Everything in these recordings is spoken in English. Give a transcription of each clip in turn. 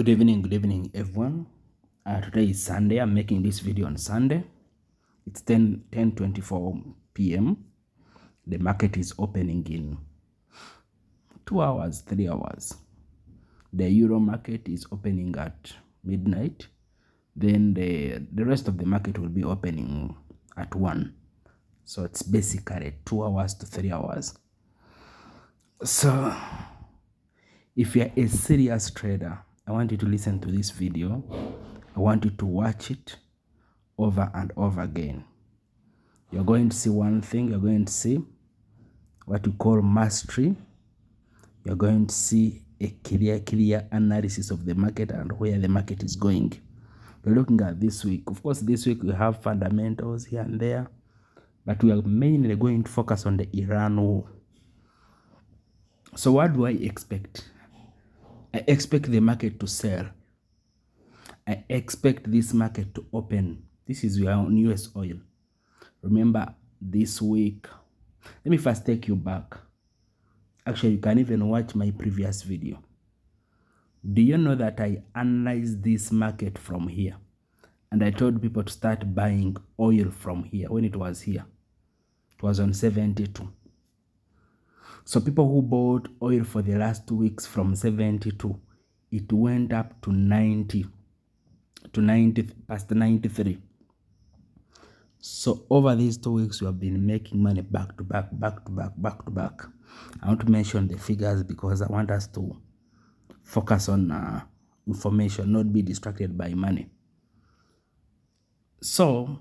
Good evening, everyone. Today is Sunday. I'm making this video on Sunday. It's 10:24 p.m. The market is opening in 2 hours, 3 hours. The Euro market is opening at midnight. Then the rest of the market will be opening at 1. So it's basically 2 hours to 3 hours. So if you're a serious trader, I want you to listen to this video. I want you to watch it over and over again. You're going to see one thing. You're going to see what we call mastery. You're going to see a clear analysis of the market and where the market is going. We're looking at this week. Of course, this week we have fundamentals here and there, but we are mainly going to focus on the Iran war. So what do I expect? I expect the market to sell. I expect this market to open. This is your own US oil. Remember this week. Let me first take you back. Actually, you can even watch my previous video. Do you know that I analyzed this market from here? And I told people to start buying oil from here when it was here. It was on 72. So people who bought oil for the last 2 weeks from 72, it went up to 90, past 93. So over these 2 weeks, we have been making money back to back. I want to mention the figures because I want us to focus on information, not be distracted by money. So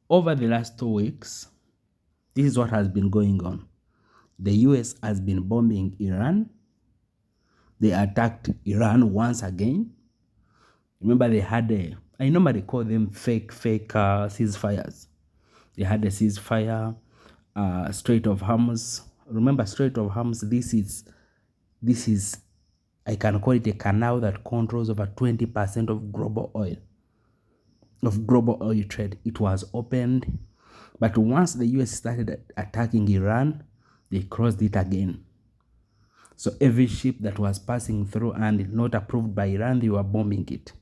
over the last 2 weeks, this is what has been going on. The US has been bombing Iran. They attacked Iran once again. Remember, they had I normally call them fake ceasefires. They had a ceasefire, Strait of Hormuz. Remember, Strait of Hormuz, this is, I can call it a canal that controls over 20% of global oil trade. It was opened, but once the US started attacking Iran, they closed it again. So every ship that was passing through and not approved by Iran, they were bombing it.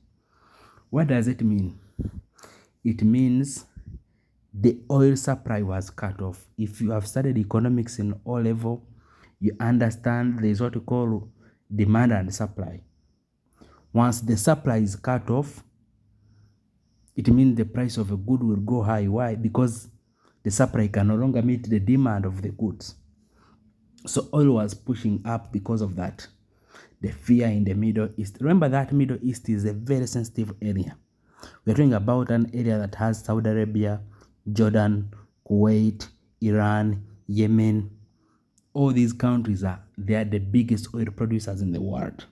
What does it mean? It means the oil supply was cut off. If you have studied economics in O level, you understand there is what we call demand and supply. Once the supply is cut off, it means the price of a good will go high. Why? Because the supply can no longer meet the demand of the goods. So oil was pushing up because of that. The fear in the Middle East. Remember that Middle East is a very sensitive area. We're talking about an area that has Saudi Arabia, Jordan, Kuwait, Iran, Yemen. All these countries they are the biggest oil producers in the world.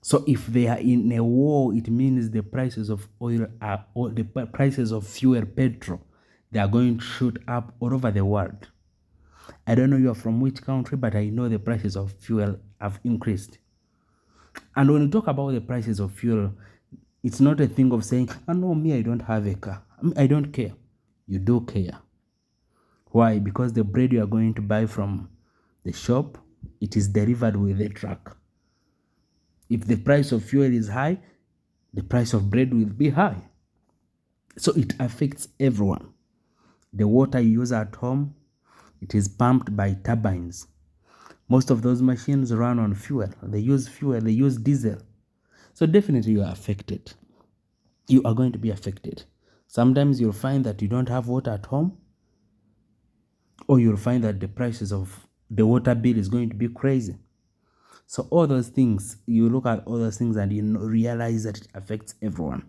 So if they are in a war, it means the prices of oil or the prices of fuel, petrol, they are going to shoot up all over the world. I don't know you are from which country, but I know the prices of fuel have increased. And when you talk about the prices of fuel, it's not a thing of saying, oh no, me, I don't have a car. I don't care. You do care. Why? Because the bread you are going to buy from the shop, it is delivered with a truck. If the price of fuel is high, the price of bread will be high. So it affects everyone. The water you use at home, it is pumped by turbines. Most of those machines run on fuel. They use diesel. So definitely you are affected. You are going to be affected. Sometimes you'll find that you don't have water at home, or you'll find that the prices of the water bill is going to be crazy. So all those things, you look at all those things and you realize that it affects everyone.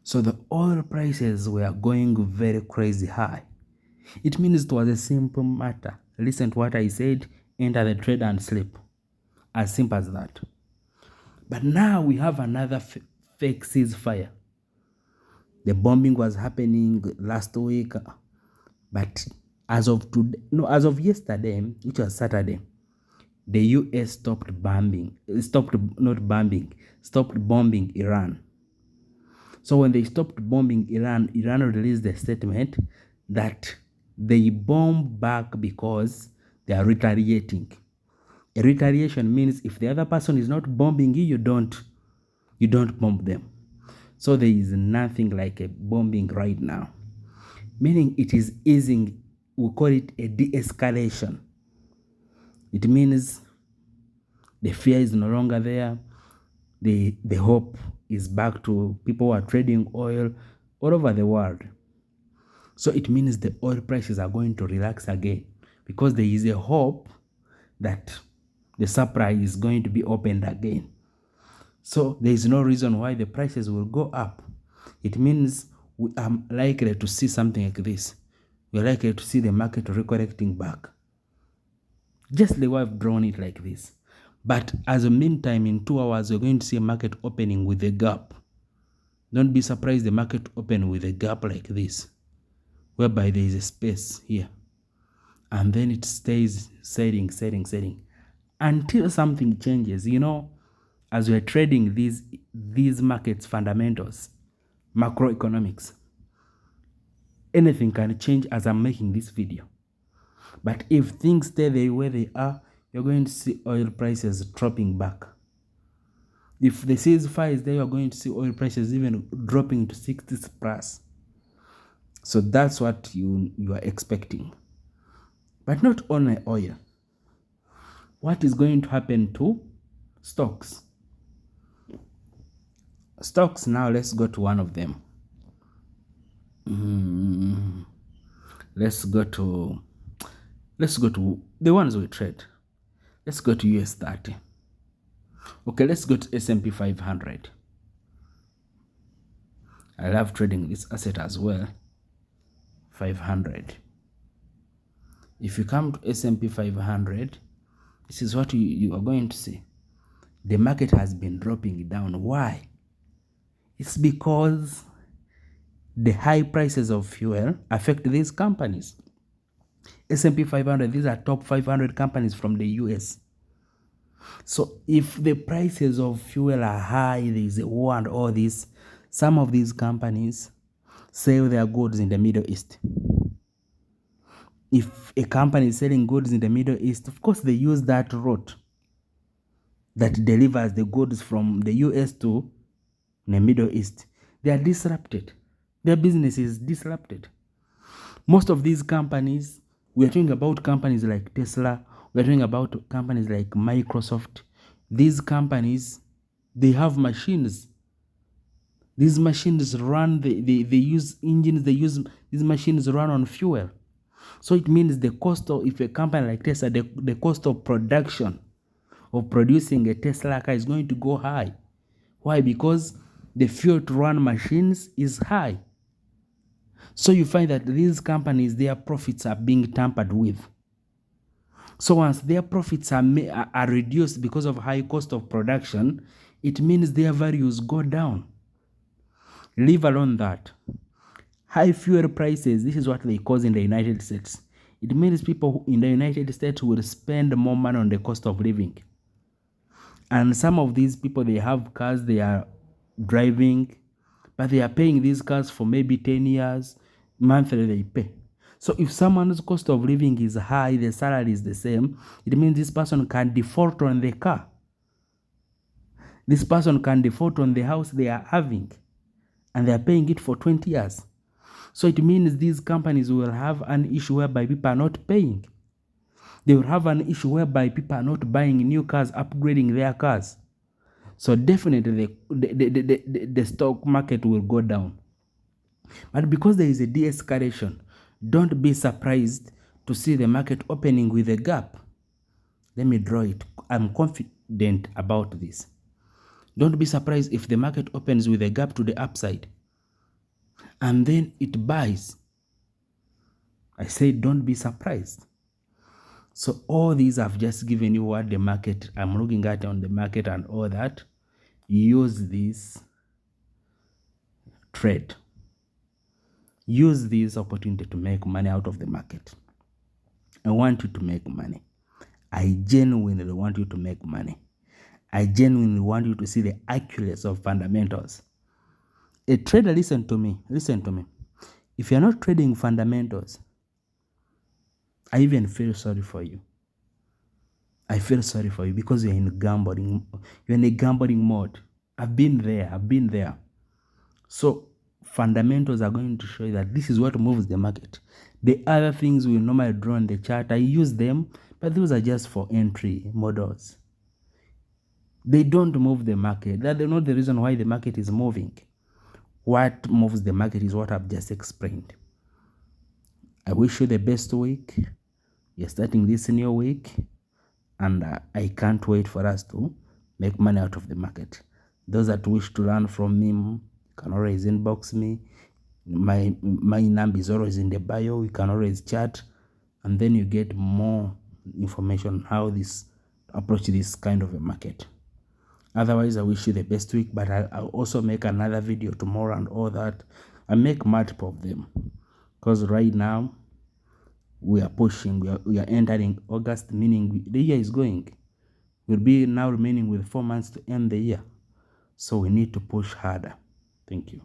So the oil prices were going very crazy high. It means it was a simple matter. Listen to what I said, enter the trade and sleep. As simple as that. But now we have another fake ceasefire. The bombing was happening last week, but as of yesterday, which was Saturday, the US stopped bombing Iran. So when they stopped bombing Iran released a statement that they bomb back because they are retaliating. A retaliation means if the other person is not bombing you, you don't bomb them. So there is nothing like a bombing right now. Meaning it is easing, we call it a de-escalation. It means the fear is no longer there. The hope is back to people who are trading oil all over the world. So it means the oil prices are going to relax again because there is a hope that the supply is going to be opened again. So there is no reason why the prices will go up. It means we are likely to see something like this. We are likely to see the market recorrecting back. Just the way I've drawn it like this. But as a meantime, in 2 hours, you're going to see a market opening with a gap. Don't be surprised the market open with a gap like this, whereby there is a space here. And then it stays selling until something changes. You know, as we're trading these markets fundamentals, macroeconomics, anything can change as I'm making this video. But if things stay the way they are, you're going to see oil prices dropping back. If the ceasefire is there, you're going to see oil prices even dropping to 60 plus. So that's what you are expecting. But not only oil. What is going to happen to stocks? Stocks, now let's go to one of them. Let's go to the ones we trade. Let's go to US 30. Okay, let's go to S&P 500. I love trading this asset as well. 500. If you come to S&P 500, this is what you are going to see. The market has been dropping down. Why? It's because the high prices of fuel affect these companies. S&P 500, these are top 500 companies from the US. So if the prices of fuel are high, there is a war and all this, some of these companies sell their goods in the Middle East. If a company is selling goods in the Middle East, of course they use that route that delivers the goods from the US to the Middle East. They are disrupted. Their business is disrupted. Most of these companies, we are talking about companies like Tesla, we are talking about companies like Microsoft. These companies, they have machines. These machines run, they use engines, these machines run on fuel. So it means the cost of, if a company like Tesla, the cost of production, of producing a Tesla car is going to go high. Why? Because the fuel to run machines is high. So you find that these companies, their profits are being tampered with. So once their profits are reduced because of high cost of production, it means their values go down. Leave alone that. High fuel prices, this is what they cause in the United States. It means people in the United States will spend more money on the cost of living. And some of these people, they have cars, they are driving, but they are paying these cars for maybe 10 years, monthly they pay. So if someone's cost of living is high, the salary is the same, it means this person can default on the car. This person can default on the house they are having, and they are paying it for 20 years. So it means these companies will have an issue whereby people are not paying. They will have an issue whereby people are not buying new cars, upgrading their cars. So definitely the stock market will go down. But because there is a de-escalation, don't be surprised to see the market opening with a gap. Let me draw it. I'm confident about this. Don't be surprised if the market opens with a gap to the upside and then it buys. I said don't be surprised. So all these I've just given you what the market, I'm looking at on the market and all that. Use this trade. Use this opportunity to make money out of the market. I want you to make money. I genuinely want you to make money. I genuinely want you to see the accuracy of fundamentals. A trader, listen to me. If you're not trading fundamentals, I even feel sorry for you. I feel sorry for you because you're in gambling. You're in a gambling mode. I've been there. So fundamentals are going to show you that this is what moves the market. The other things we normally draw on the chart, I use them, but those are just for entry models. They don't move the market. They're not the reason why the market is moving. What moves the market is what I've just explained. I wish you the best week. You're starting this new week, and I can't wait for us to make money out of the market. Those that wish to learn from me can always inbox me. My number is always in the bio. You can always chat, and then you get more information on how this approach this kind of a market. Otherwise, I wish you the best week, but I'll also make another video tomorrow and all that. I make multiple of them because right now we are pushing, we are entering August, meaning the year is going. We'll be now remaining with 4 months to end the year. So we need to push harder. Thank you.